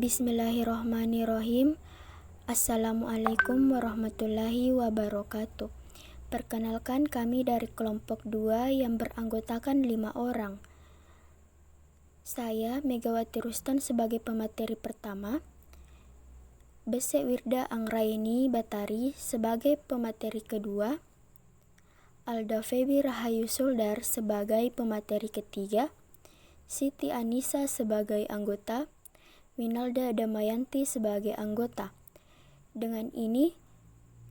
Bismillahirrohmanirrohim. Assalamualaikum warahmatullahi wabarakatuh. Perkenalkan, kami dari kelompok 2 yang beranggotakan 5 orang. Saya Megawati Rustan sebagai pemateri pertama, Bese Wirda Anggraini Batari sebagai pemateri kedua, Alda Febi Rahayu Suldar sebagai pemateri ketiga, Siti Anissa sebagai anggota, Winalda Damayanti sebagai anggota. Dengan ini,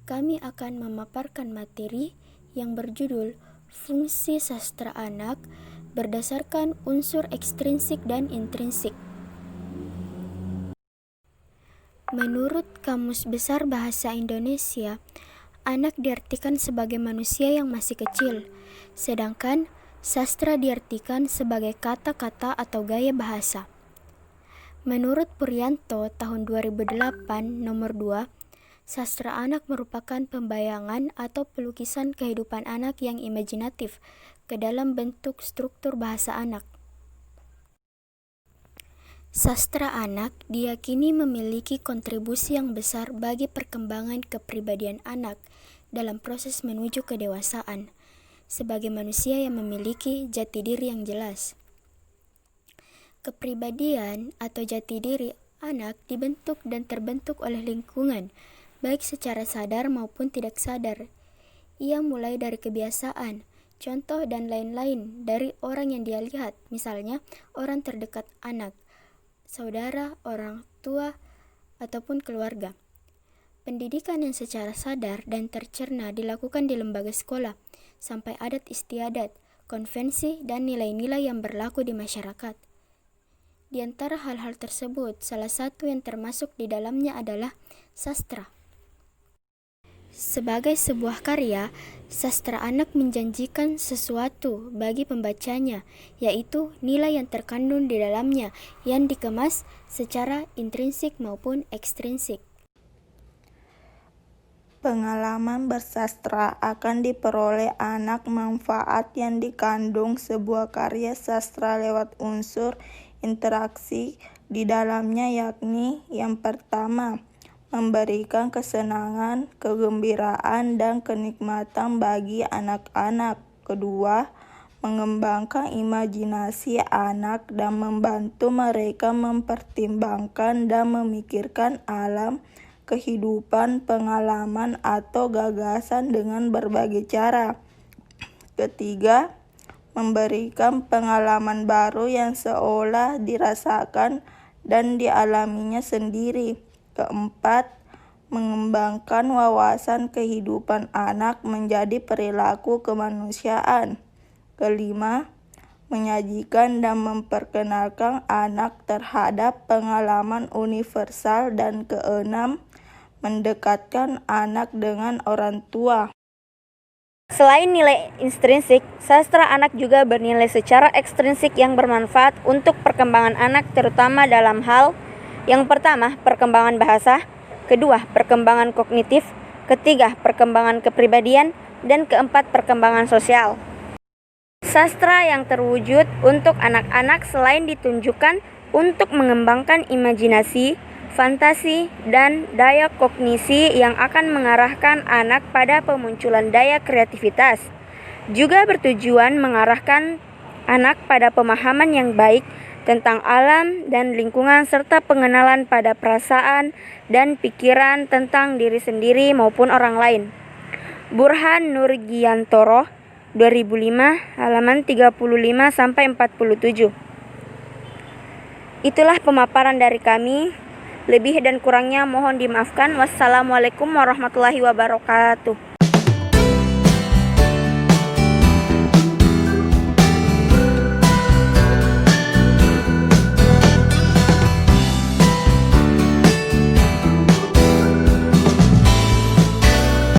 kami akan memaparkan materi yang berjudul Fungsi Sastra Anak berdasarkan unsur ekstrinsik dan intrinsik. Menurut Kamus Besar Bahasa Indonesia, anak diartikan sebagai manusia yang masih kecil, sedangkan sastra diartikan sebagai kata-kata atau gaya bahasa. Menurut Puryanto tahun 2008 nomor 2, sastra anak merupakan pembayangan atau pelukisan kehidupan anak yang imajinatif ke dalam bentuk struktur bahasa anak. Sastra anak diyakini memiliki kontribusi yang besar bagi perkembangan kepribadian anak dalam proses menuju kedewasaan, sebagai manusia yang memiliki jati diri yang jelas. Kepribadian atau jati diri anak dibentuk dan terbentuk oleh lingkungan, baik secara sadar maupun tidak sadar. Ia mulai dari kebiasaan, contoh dan lain-lain dari orang yang dia lihat, misalnya orang terdekat anak, saudara, orang tua, ataupun keluarga. Pendidikan yang secara sadar dan tercerna dilakukan di lembaga sekolah, sampai adat istiadat, konvensi, dan nilai-nilai yang berlaku di masyarakat. Di antara hal-hal tersebut, salah satu yang termasuk di dalamnya adalah sastra. Sebagai sebuah karya, sastra anak menjanjikan sesuatu bagi pembacanya, yaitu nilai yang terkandung di dalamnya yang dikemas secara intrinsik maupun ekstrinsik. Pengalaman bersastra akan diperoleh anak manfaat yang dikandung sebuah karya sastra lewat unsur interaksi di dalamnya, yakni yang pertama, memberikan kesenangan, kegembiraan, dan kenikmatan bagi anak-anak. Kedua, mengembangkan imajinasi anak dan membantu mereka mempertimbangkan dan memikirkan alam, kehidupan, pengalaman, atau gagasan dengan berbagai cara. Ketiga, memberikan pengalaman baru yang seolah dirasakan dan dialaminya sendiri. Keempat, mengembangkan wawasan kehidupan anak menjadi perilaku kemanusiaan. Kelima, menyajikan dan memperkenalkan anak terhadap pengalaman universal. Dan keenam, mendekatkan anak dengan orang tua. Selain nilai intrinsik, sastra anak juga bernilai secara ekstrinsik yang bermanfaat untuk perkembangan anak, terutama dalam hal yang pertama, perkembangan bahasa, kedua, perkembangan kognitif, ketiga, perkembangan kepribadian, dan keempat, perkembangan sosial. Sastra yang terwujud untuk anak-anak selain ditunjukkan untuk mengembangkan imajinasi, fantasi, dan daya kognisi yang akan mengarahkan anak pada pemunculan daya kreativitas, juga bertujuan mengarahkan anak pada pemahaman yang baik tentang alam dan lingkungan serta pengenalan pada perasaan dan pikiran tentang diri sendiri maupun orang lain. Burhan Nurgiantoro, 2005, halaman 35-47. Itulah pemaparan dari kami. Lebih dan kurangnya mohon dimaafkan. Wassalamualaikum warahmatullahi wabarakatuh.